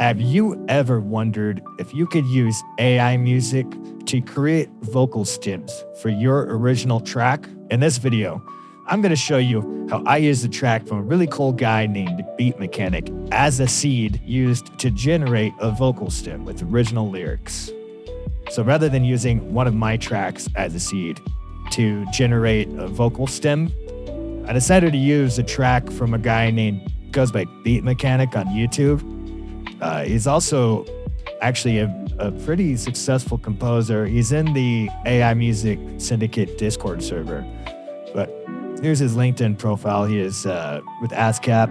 Have you ever wondered if you could use AI music to create vocal stems for your original track? In this video, I'm going to show you how I used a track from a really cool guy named Beat Mechanic as a seed used to generate a vocal stem with original lyrics. So rather than using one of my tracks as a seed to generate a vocal stem, I decided to use a track from a guy goes by Beat Mechanic on YouTube. He's also actually a pretty successful composer. He's in the AI Music Syndicate Discord server. But here's his LinkedIn profile. He is with ASCAP.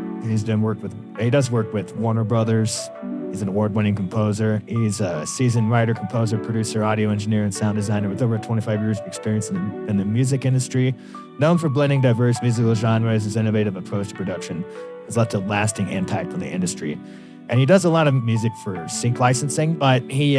He does work with Warner Brothers. He's an award-winning composer. He's a seasoned writer, composer, producer, audio engineer, and sound designer with over 25 years of experience in the music industry. Known for blending diverse musical genres, his innovative approach to production has left a lasting impact on the industry. And he does a lot of music for sync licensing, but he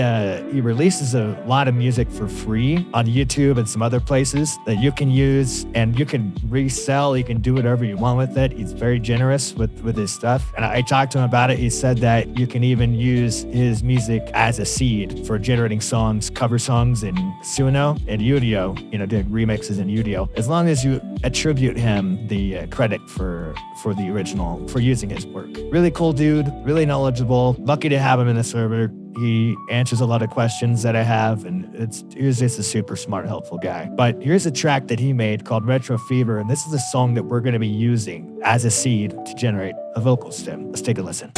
releases a lot of music for free on YouTube and some other places that you can use and you can resell. You can do whatever you want with it. He's very generous with his stuff. And I talked to him about it. He said that you can even use his music as a seed for generating songs, cover songs in Suno and Udio, doing remixes in Udio, as long as you attribute him the credit for the original, for using his work. Really cool dude, really knowledgeable. Lucky to have him in the server. He answers a lot of questions that I have, and he's just a super smart, helpful guy. But here's a track that he made called Retro Fever, and this is a song that we're going to be using as a seed to generate a vocal stem. Let's take a listen.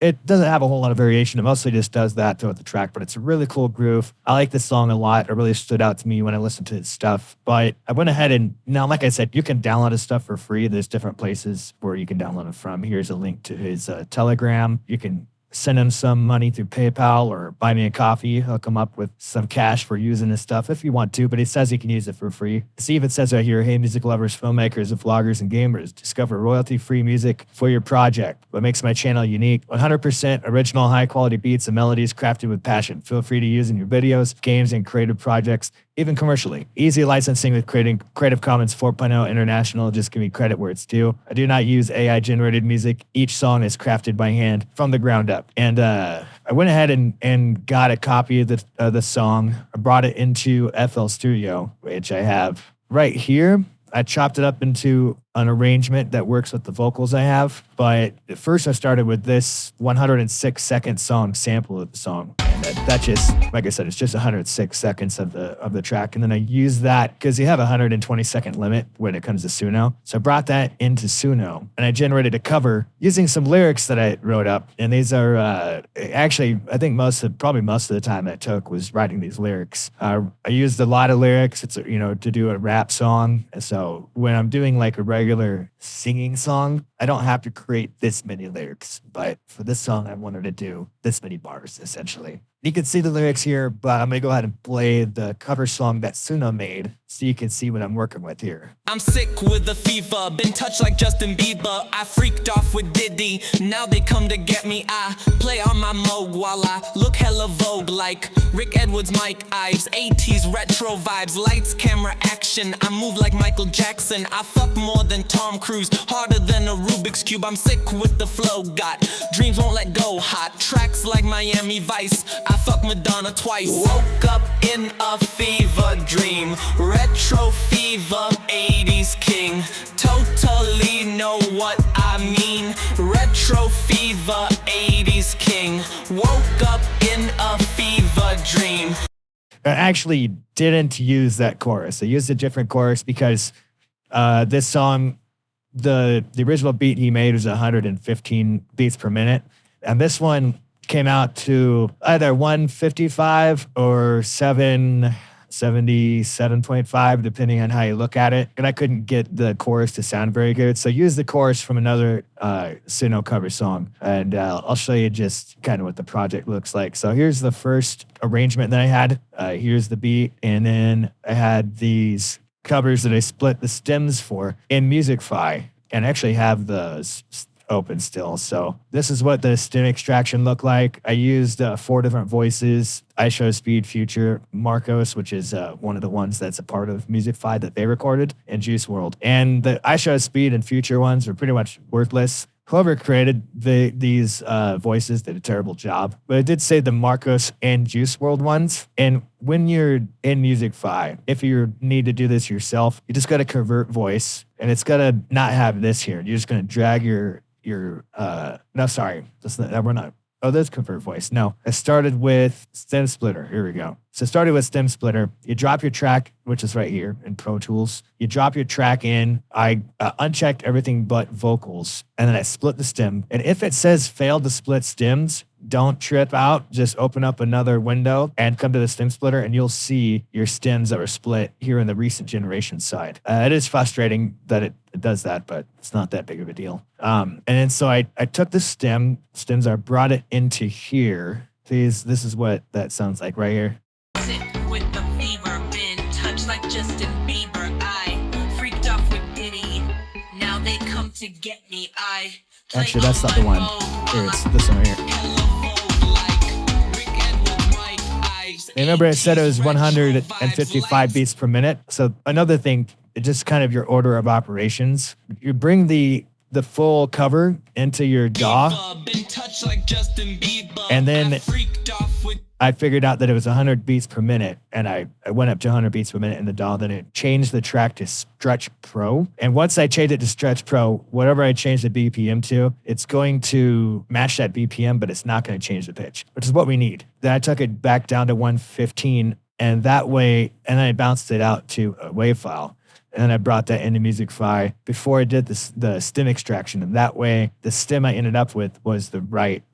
It doesn't have a whole lot of variation. It mostly just does that throughout the track, but it's a really cool groove. I like this song a lot. It really stood out to me when I listened to his stuff. But I went ahead and now, like I said, you can download his stuff for free. There's different places where you can download it from. Here's a link to his Telegram. You can send him some money through PayPal or buy me a coffee. He'll come up with some cash for using his stuff if you want to, but he says you can use it for free. See if it says right here, hey, music lovers, filmmakers, vloggers, and gamers, discover royalty-free music for your project. What makes my channel unique? 100% original, high-quality beats and melodies crafted with passion. Feel free to use in your videos, games, and creative projects, even commercially. Easy licensing with Creative Commons 4.0 International. Just give me credit where it's due. I do not use AI-generated music. Each song is crafted by hand from the ground up. And I went ahead and got a copy of the song. I brought it into FL Studio, which I have right here. I chopped it up into an arrangement that works with the vocals I have. But at first I started with this 106-second song sample of the song. And that just, like I said, it's just 106 seconds of the track. And then I use that because you have a 120-second limit when it comes to Suno. So I brought that into Suno and I generated a cover using some lyrics that I wrote up. And these are actually, I think probably most of the time I took was writing these lyrics. I used a lot of lyrics. It's to do a rap song. So when I'm doing like a regular singing song, I don't have to create this many lyrics. But for this song, I wanted to do this many bars, essentially. You can see the lyrics here, but I'm going to go ahead and play the cover song that Suno made so you can see what I'm working with here. I'm sick with the fever, been touched like Justin Bieber. I freaked off with Diddy, now they come to get me. I play on my Moog while I look hella Vogue like Rick Edwards, Mike Ives, 80s retro vibes, lights, camera, action. I move like Michael Jackson, I fuck more than Tom Cruise, harder than a Rubik's Cube. I'm sick with the flow, got dreams won't let go, hot tracks like Miami Vice. I fuck Madonna twice. Woke up in a fever dream. Retro fever, 80s king. Totally know what I mean. Retro fever, 80s king. Woke up in a fever dream. I actually didn't use that chorus. I used a different chorus because this song, the original beat he made was 115 beats per minute. And this one came out to either 155 or 777.5, depending on how you look at it. And I couldn't get the chorus to sound very good. So use the chorus from another Suno cover song. And I'll show you just kind of what the project looks like. So here's the first arrangement that I had. Here's the beat. And then I had these covers that I split the stems for in Musicfy, and actually have those open still. So this is what the stem extraction looked like. I used 4 different voices: iShowSpeed, Future, Marcos, which is one of the ones that's a part of Musicfy that they recorded, and Juice WRLD. And the iShowSpeed and Future ones are pretty much worthless. Whoever created these voices did a terrible job. But it did say the Marcos and Juice WRLD ones. And when you're in Musicfy, if you need to do this yourself, you just got to convert voice. And it's got to not have this here. You're just going to drag we're not. Oh, there's convert voice. No, I started with stem splitter. Here we go. So started with stem splitter. You drop your track, which is right here in Pro Tools. You drop your track in. I unchecked everything but vocals, and then I split the stem. And if it says failed to split stems, don't trip out. Just open up another window and come to the stem splitter, and you'll see your stems that were split here in the recent generation side. It is frustrating that it does that, but it's not that big of a deal. And then so I took the stems, I brought it into here. This is what that sounds like right here. Sit with the fever, been touched like Justin Bieber. I freaked off with Diddy. Now they come to get me. Actually, that's not the one. Here, it's this one right here. Remember, I said it was 155 beats per minute. So another thing, just kind of your order of operations. You bring the full cover into your DAW, and then I figured out that it was 100 beats per minute, and I went up to 100 beats per minute in the DAW. Then it changed the track to Stretch Pro. And once I changed it to Stretch Pro, whatever I changed the BPM to, it's going to match that BPM, but it's not going to change the pitch, which is what we need. Then I took it back down to 115, and that way, and then I bounced it out to a WAV file. And then I brought that into Musicfy before I did the stem extraction. And that way, the stem I ended up with was the right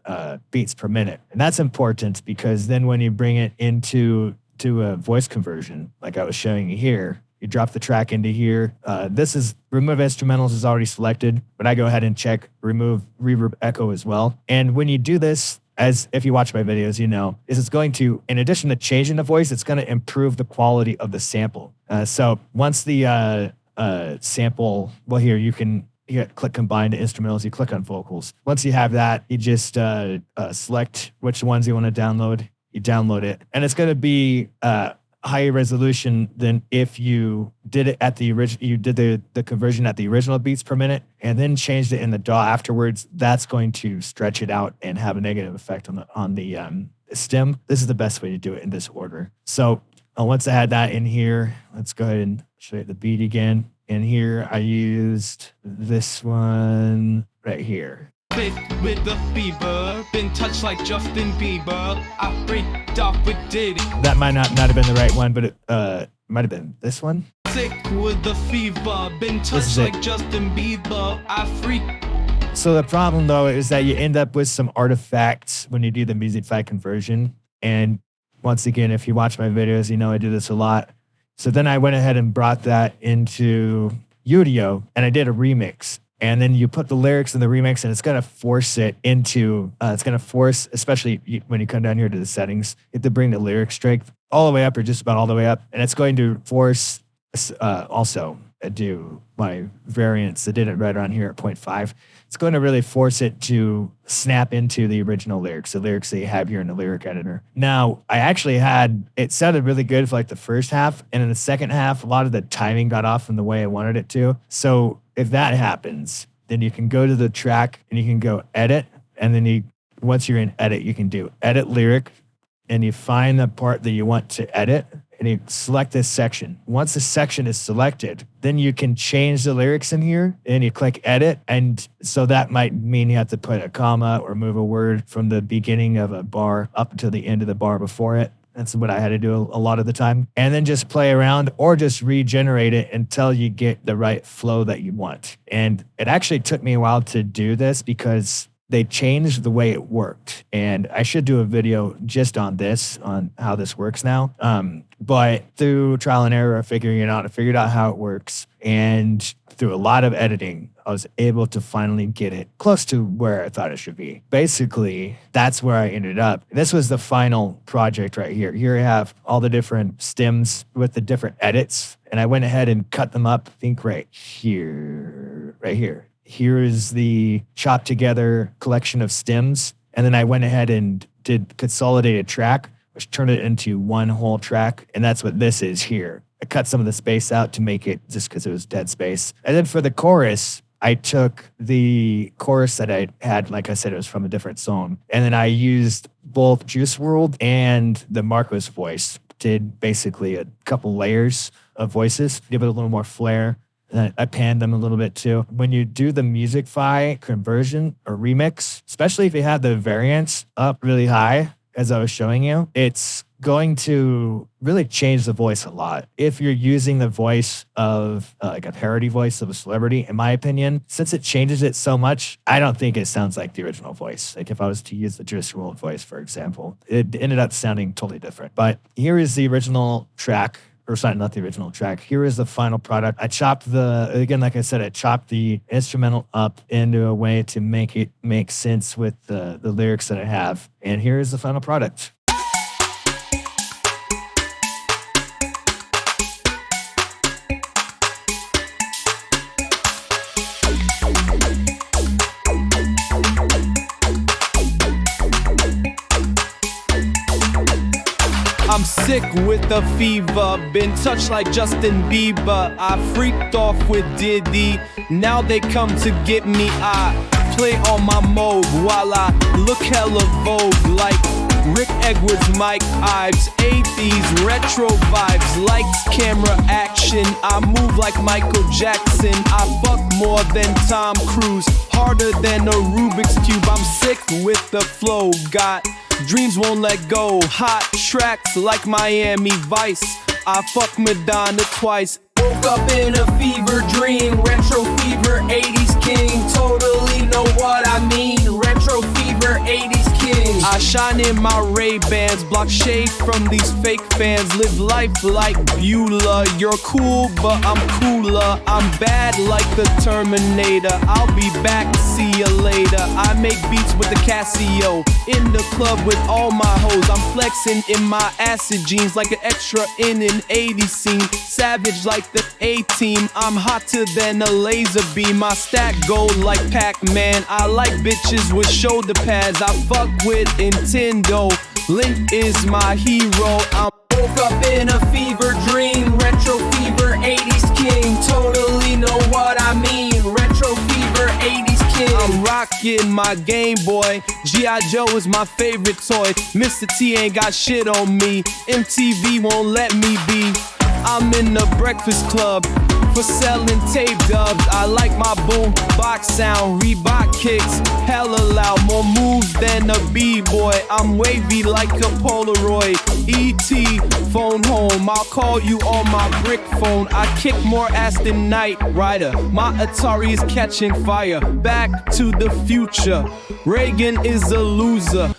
beats per minute. And that's important because then when you bring it into a voice conversion, like I was showing you here, you drop the track into here. This is remove instrumentals is already selected, but I go ahead and check remove reverb echo as well. And when you do this, as if you watch my videos, you know, is it's going to, in addition to changing the voice, it's going to improve the quality of the sample. So once the sample, well, here you can click combine to instrumentals, you click on vocals. Once you have that, you just select which ones you want to download. You download it, and it's going to be higher resolution than if you did it at the original. You did the conversion at the original beats per minute and then changed it in the DAW afterwards. That's going to stretch it out and have a negative effect on the stem. This is the best way to do it in this order. So once I had that in here, let's go ahead and show you the beat again. And here I used this one right here. With the fever, been touched like Justin Bieber. I freaked off with Diddy. That might not have been the right one, but it might have been this one. Sick with the fever, been touched like Justin Bieber. I freaked. So the problem though is that you end up with some artifacts when you do the Musicfy conversion. And once again, if you watch my videos, you know I do this a lot. So then I went ahead and brought that into Udio and I did a remix. And then you put the lyrics in the remix and it's going to force it into, especially when you come down here to the settings, you have to bring the lyric strength all the way up or just about all the way up. And it's going to force, also do my variants. I did it right around here at 0.5. It's going to really force it to snap into the original lyrics, the lyrics that you have here in the lyric editor. Now, I actually it sounded really good for like the first half. And in the second half, a lot of the timing got off from the way I wanted it to. So if that happens, then you can go to the track and you can go edit. And then once you're in edit, you can do edit lyric and you find the part that you want to edit and you select this section. Once the section is selected, then you can change the lyrics in here and you click edit. And so that might mean you have to put a comma or move a word from the beginning of a bar up to the end of the bar before it. That's what I had to do a lot of the time. And then just play around or just regenerate it until you get the right flow that you want. And it actually took me a while to do this because they changed the way it worked. And I should do a video just on this, on how this works now. But through trial and error, figuring it out, I figured out how it works. And through a lot of editing, I was able to finally get it close to where I thought it should be. Basically, that's where I ended up. This was the final project right here. Here I have all the different stems with the different edits. And I went ahead and cut them up, I think right here, right here. Here is the chopped together collection of stems. And then I went ahead and did consolidated track, which turned it into one whole track. And that's what this is here. I cut some of the space out to make it just because it was dead space. And then for the chorus, I took the chorus that I had, like I said, it was from a different song. And then I used both Juice WRLD and the Marcos voice. Did basically a couple layers of voices, give it a little more flair. And I panned them a little bit too. When you do the Musicfy conversion or remix, especially if you have the variance up really high, as I was showing you, it's going to really change the voice a lot. If you're using the voice of like a parody voice of a celebrity, in my opinion, since it changes it so much, I don't think it sounds like the original voice. Like if I was to use the Juice WRLD voice, for example, it ended up sounding totally different. But here is the original track. Or sorry, not the original track. Here is the final product. I chopped again, like I said, I chopped the instrumental up into a way to make it make sense with the lyrics that I have. And here is the final product. I'm sick with the fever, been touched like Justin Bieber. I freaked off with Diddy, now they come to get me. I play on my mode while I look hella vogue like Rick Edwards, Mike Ives, 80s retro vibes, lights, camera, action. I move like Michael Jackson. I fuck more than Tom Cruise, harder than a Rubik's Cube. I'm sick with the flow, got dreams won't let go. Hot tracks like Miami Vice. I fuck Madonna twice. Woke up in a fever dream. Retro fever, 80s king. Totally know what I mean. Retro fever, 80s king. I shine in my Ray-Bans. Block shade from these fake fans. Live life like Beulah. You're cool, but I'm cooler. I'm bad like the Terminator. I'll be back, see you later. I make beats with the Casio. In the club with all my hoes. I'm flexing in my acid jeans like an extra in an 80s scene. Savage like the A-team. I'm hotter than a laser beam. My stack gold like Pac-Man. I like bitches with shoulder pads. I fuck with Nintendo. Link is my hero. I woke up in a fever dream. Retro fever, 80s king. Totally know what I mean. Retro fever, 80s king. I'm rocking my Game Boy. G.I. Joe is my favorite toy. Mr. T ain't got shit on me. MTV won't let me be. I'm in the Breakfast Club for selling tape dubs. I like my boom box sound. Reebok kicks hella loud. More moves than a B-boy. I'm wavy like a Polaroid. E.T. phone home. I'll call you on my brick phone. I kick more ass than Knight Rider. My Atari is catching fire. Back to the future. Reagan is a loser.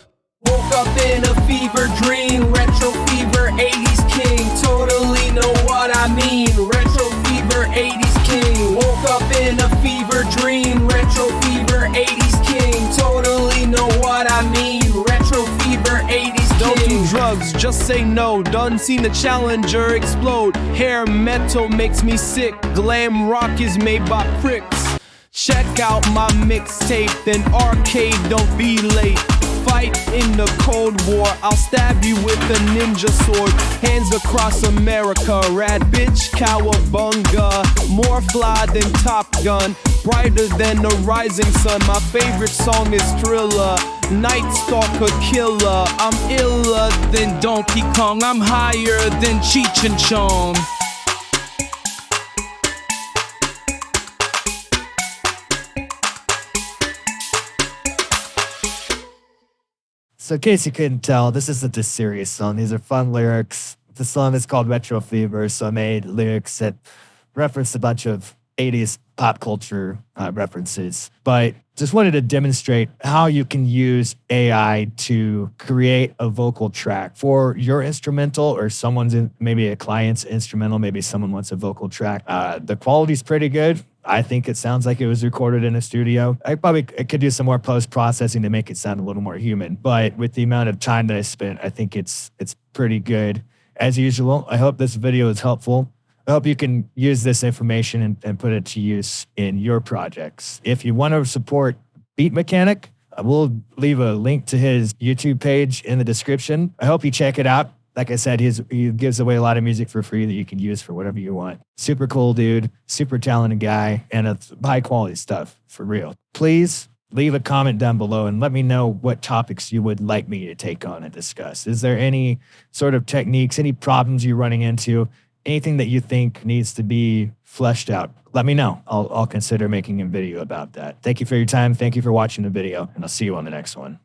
Woke up in a fever dream. Retro fever, 80s king. Totally know what I mean. Retro fever, 80s king. Woke up in a fever dream. Retro fever, 80s king. Totally know what I mean. Retro fever, 80s king. Don't do drugs, just say no. Done seen the Challenger explode. Hair metal makes me sick. Glam rock is made by pricks. Check out my mixtape, then arcade, don't be late. Fight in the Cold War, I'll stab you with a ninja sword. Hands across America, rad bitch, cowabunga. More fly than Top Gun, brighter than the rising sun. My favorite song is Thriller, Night Stalker Killer. I'm iller than Donkey Kong, I'm higher than Cheech and Chong. So in case you couldn't tell, this isn't a serious song. These are fun lyrics. The song is called Retro Fever, so I made lyrics that reference a bunch of 80s pop culture references. But just wanted to demonstrate how you can use AI to create a vocal track for your instrumental or maybe a client's instrumental. Maybe someone wants a vocal track. The quality's pretty good. I think it sounds like it was recorded in a studio. I could do some more post-processing to make it sound a little more human. But with the amount of time that I spent, I think it's pretty good. As usual, I hope this video is helpful. I hope you can use this information and put it to use in your projects. If you want to support Beat Mechanic, I will leave a link to his YouTube page in the description. I hope you check it out. Like I said, he gives away a lot of music for free that you can use for whatever you want. Super cool dude, super talented guy, and it's high quality stuff for real. Please leave a comment down below and let me know what topics you would like me to take on and discuss. Is there any sort of techniques, any problems you're running into, anything that you think needs to be fleshed out? Let me know. I'll consider making a video about that. Thank you for your time. Thank you for watching the video, and I'll see you on the next one.